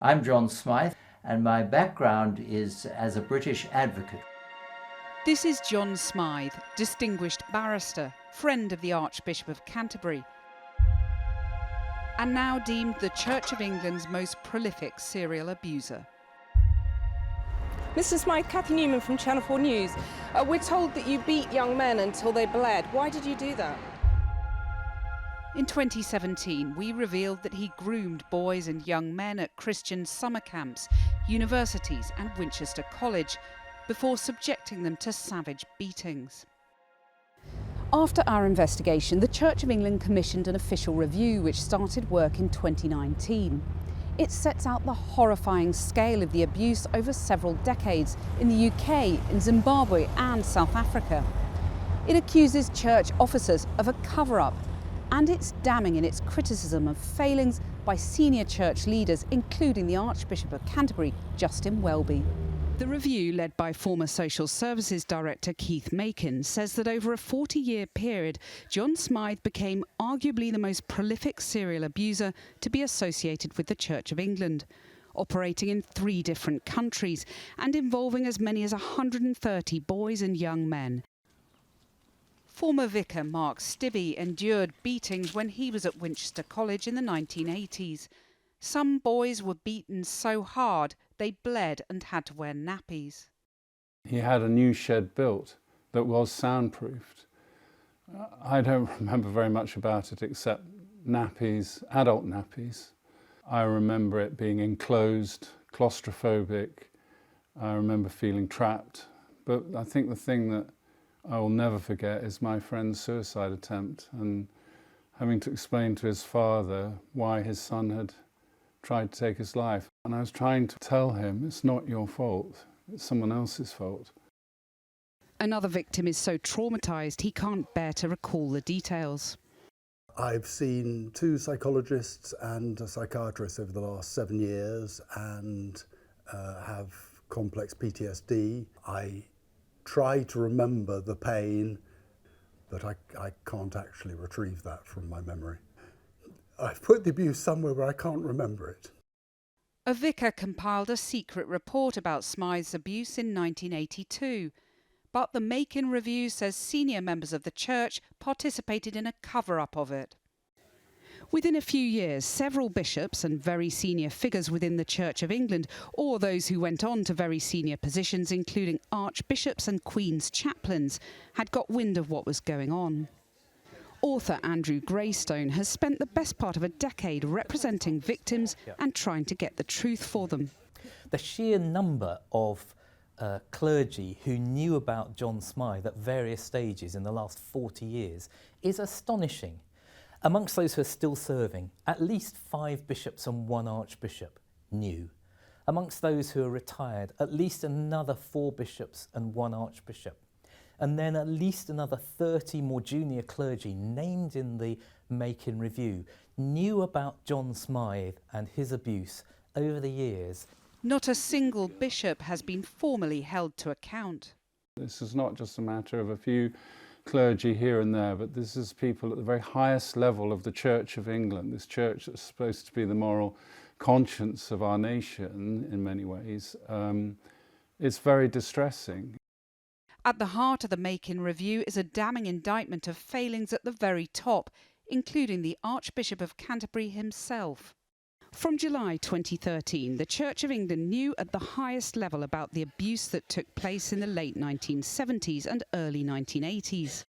I'm John Smythe, and my background is as a British advocate. This is John Smythe, distinguished barrister, friend of the Archbishop of Canterbury, and now deemed the Church of England's most prolific serial abuser. Mr. Smythe, Cathy Newman from Channel 4 News. We're told that you beat young men until they bled. Why did you do that? In 2017, we revealed that he groomed boys and young men at Christian summer camps, universities and Winchester College, before subjecting them to savage beatings. After our investigation, the Church of England commissioned an official review which started work in 2019. It sets out the horrifying scale of the abuse over several decades in the UK, in Zimbabwe and South Africa. It accuses church officers of a cover-up, and it's damning in its criticism of failings by senior church leaders, including the Archbishop of Canterbury, Justin Welby. The review, led by former Social Services Director Keith Makin, says that over a 40-year period, John Smythe became arguably the most prolific serial abuser to be associated with the Church of England, operating in 3 different countries and involving as many as 130 boys and young men. Former vicar Mark Stibbe endured beatings when he was at Winchester College in the 1980s. Some boys were beaten so hard they bled and had to wear nappies. He had a new shed built that was soundproofed. I don't remember very much about it except nappies, adult nappies. I remember it being enclosed, claustrophobic. I remember feeling trapped. But I think the thing that I will never forget is my friend's suicide attempt and having to explain to his father why his son had tried to take his life. And I was trying to tell him, it's not your fault, it's someone else's fault. Another victim is so traumatised he can't bear to recall the details. I've seen 2 psychologists and a psychiatrist over the last 7 years and have complex PTSD. I try to remember the pain, but I can't actually retrieve that from my memory. I've put the abuse somewhere where I can't remember it. A vicar compiled a secret report about Smythe's abuse in 1982, but the Makin Review says senior members of the church participated in a cover-up of it. Within a few years, several bishops and very senior figures within the Church of England, or those who went on to very senior positions, including archbishops and Queen's chaplains, had got wind of what was going on. Author Andrew Greystone has spent the best part of a decade representing victims and trying to get the truth for them. The sheer number of clergy who knew about John Smythe at various stages in the last 40 years is astonishing. Amongst those who are still serving, at least 5 bishops and 1 archbishop knew. Amongst those who are retired, at least another 4 bishops and 1 archbishop. And then at least another 30 more junior clergy named in the Makin Review knew about John Smythe and his abuse over the years. Not a single bishop has been formally held to account. This is not just a matter of a few clergy here and there, but this is people at the very highest level of the Church of England, this church that's supposed to be the moral conscience of our nation in many ways. It's very distressing. At the heart of the Makin Review is a damning indictment of failings at the very top, including the Archbishop of Canterbury himself. From July 2013, the Church of England knew at the highest level about the abuse that took place in the late 1970s and early 1980s.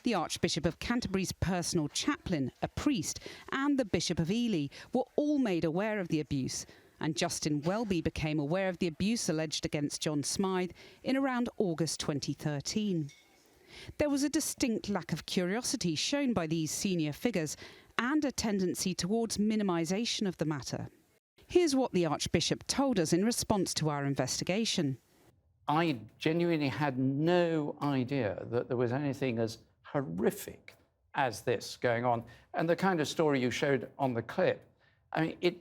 The Archbishop of Canterbury's personal chaplain, a priest, and the Bishop of Ely were all made aware of the abuse, and Justin Welby became aware of the abuse alleged against John Smythe in around August 2013. There was a distinct lack of curiosity shown by these senior figures and a tendency towards minimisation of the matter. Here's what the Archbishop told us in response to our investigation. I genuinely had no idea that there was anything as horrific as this going on. And the kind of story you showed on the clip, I mean,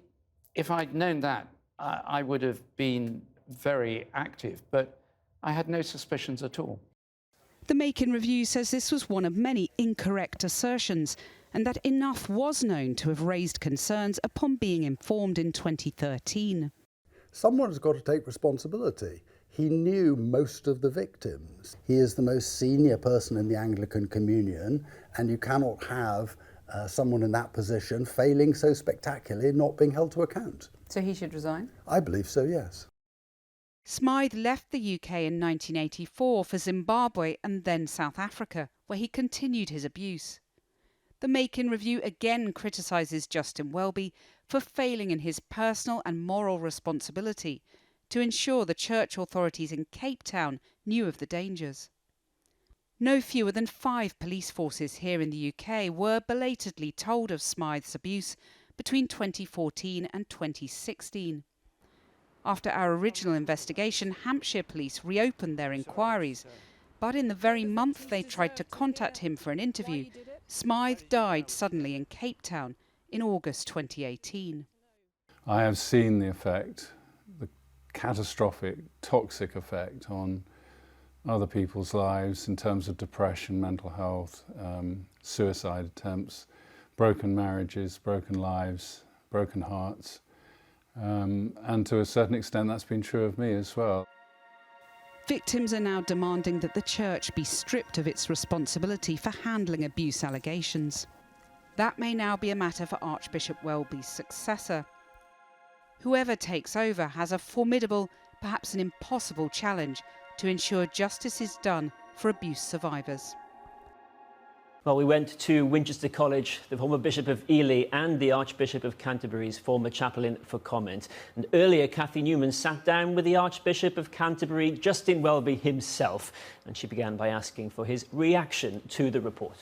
if I'd known that, I would have been very active, but I had no suspicions at all. The Macon Review says this was one of many incorrect assertions, and that enough was known to have raised concerns upon being informed in 2013. Someone's got to take responsibility. He knew most of the victims. He is the most senior person in the Anglican Communion, and you cannot have someone in that position failing so spectacularly, not being held to account. So he should resign? I believe so, yes. Smythe left the UK in 1984 for Zimbabwe and then South Africa, where he continued his abuse. The Macon Review again criticises Justin Welby for failing in his personal and moral responsibility to ensure the church authorities in Cape Town knew of the dangers. No fewer than 5 police forces here in the UK were belatedly told of Smythe's abuse between 2014 and 2016. After our original investigation, Hampshire police reopened their inquiries, but in the very month they tried to contact him for an interview, Smythe died suddenly in Cape Town in August 2018. I have seen the effect, the catastrophic, toxic effect on other people's lives in terms of depression, mental health, suicide attempts, broken marriages, broken lives, broken hearts. And to a certain extent that's been true of me as well. Victims are now demanding that the church be stripped of its responsibility for handling abuse allegations. That may now be a matter for Archbishop Welby's successor. Whoever takes over has a formidable, perhaps an impossible challenge to ensure justice is done for abuse survivors. Well, we went to Winchester College, the former Bishop of Ely and the Archbishop of Canterbury's former chaplain, for comment. And earlier, Cathy Newman sat down with the Archbishop of Canterbury, Justin Welby himself, and she began by asking for his reaction to the report.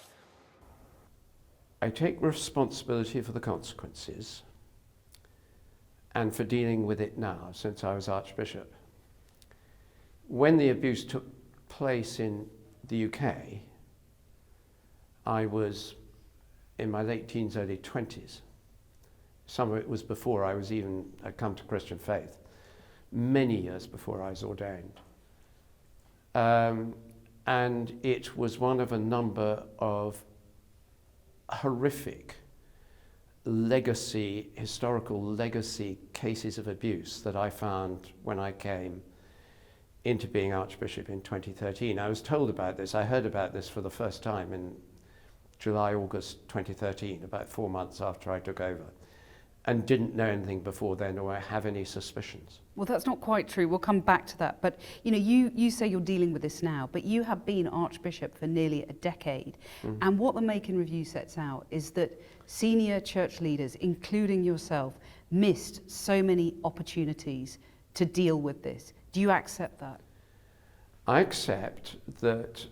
I take responsibility for the consequences and for dealing with it now, since I was Archbishop. When the abuse took place in the UK, I was in my late teens, early 20s. Some of it was before I was even come to Christian faith, many years before I was ordained. And it was one of a number of horrific historical legacy cases of abuse that I found when I came into being Archbishop in 2013. I was told about this, I heard about this for the first time in July, August 2013, about 4 months after I took over, and didn't know anything before then or have any suspicions. Well, that's not quite true. We'll come back to that. But, you know, you say you're dealing with this now, but you have been Archbishop for nearly a decade. Mm-hmm. And what the Macon Review sets out is that senior church leaders, including yourself, missed so many opportunities to deal with this. Do you accept that? I accept that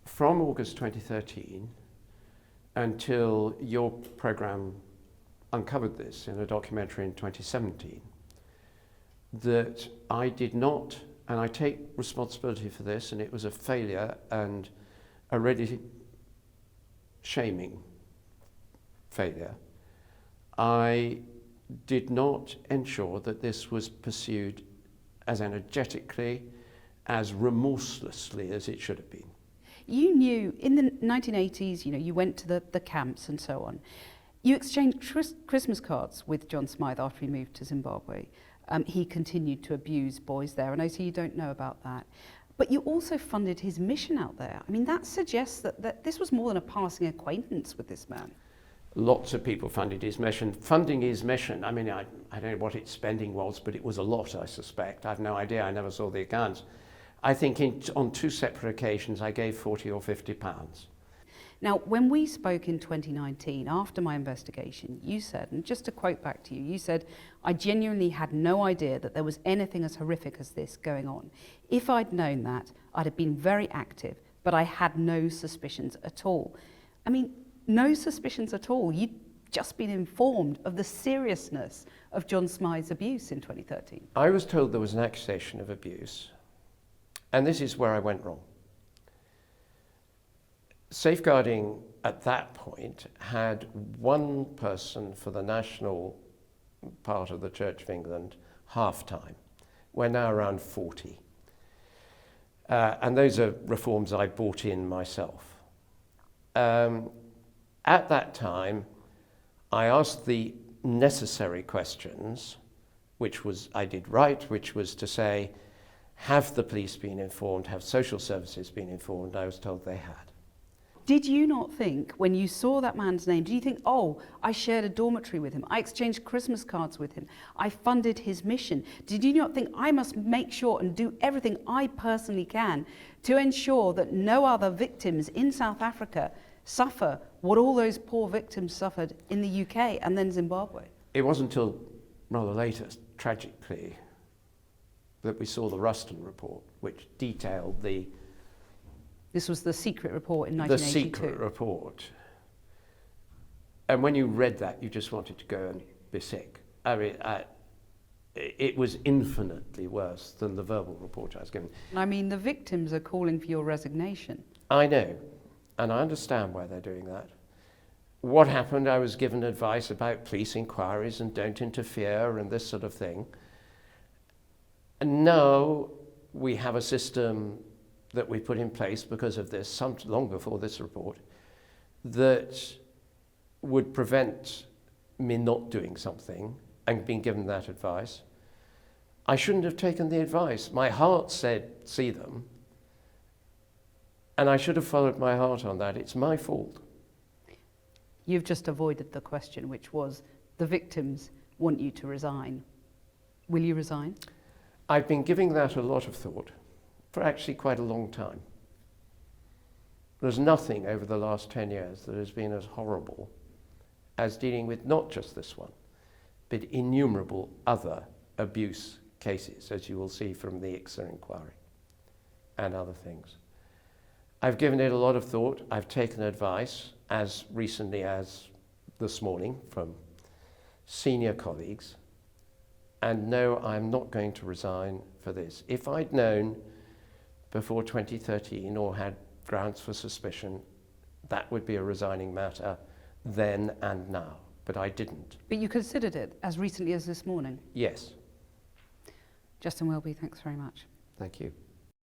from August 2013 until your programme uncovered this in a documentary in 2017, that I did not, and I take responsibility for this, and it was a failure and a really shaming failure. I did not ensure that this was pursued as energetically, as remorselessly as it should have been. You knew in the 1980s, you know, you went to the camps and so on. You exchanged Christmas cards with John Smythe after he moved to Zimbabwe. He continued to abuse boys there, and I see you don't know about that. But you also funded his mission out there. I mean, that suggests that this was more than a passing acquaintance with this man. Lots of people funded his mission. Funding his mission, I mean, I don't know what its spending was, but it was a lot, I suspect. I have no idea, I never saw the accounts. I think on 2 separate occasions I gave 40 or 50 pounds. Now, when we spoke in 2019, after my investigation, you said, and just to quote back to you, you said, I genuinely had no idea that there was anything as horrific as this going on. If I'd known that, I'd have been very active, but I had no suspicions at all. I mean, no suspicions at all. You'd just been informed of the seriousness of John Smythe's abuse in 2013. I was told there was an accusation of abuse, and this is where I went wrong. Safeguarding at that point had one person for the national part of the Church of England half-time. We're now around 40. And those are reforms I brought in myself. At that time, I asked the necessary questions, which was I did right, which was to say, have the police been informed? Have social services been informed? I was told they had. Did you not think, when you saw that man's name, did you think, oh, I shared a dormitory with him, I exchanged Christmas cards with him, I funded his mission? Did you not think, I must make sure and do everything I personally can to ensure that no other victims in South Africa suffer what all those poor victims suffered in the UK and then Zimbabwe? It wasn't until rather later, tragically, that we saw the Ruston report, which detailed This was the secret report in the 1982. secret report. And when you read that, you just wanted to go and be sick. I mean, it was infinitely worse than the verbal report I was given. I mean, the victims are calling for your resignation. I know, and I understand why they're doing that. What happened, I was given advice about police inquiries and don't interfere and this sort of thing. And now we have a system that we put in place because of this, long before this report, that would prevent me not doing something and being given that advice. I shouldn't have taken the advice. My heart said, see them. And I should have followed my heart on that. It's my fault. You've just avoided the question, which was, the victims want you to resign. Will you resign? I've been giving that a lot of thought for actually quite a long time. There's nothing over the last 10 years that has been as horrible as dealing with not just this one, but innumerable other abuse cases, as you will see from the ICSA inquiry and other things. I've given it a lot of thought. I've taken advice as recently as this morning from senior colleagues, and no, I'm not going to resign for this. If I'd known before 2013 or had grounds for suspicion, that would be a resigning matter then and now, but I didn't. But you considered it as recently as this morning? Yes. Justin Welby, thanks very much. Thank you.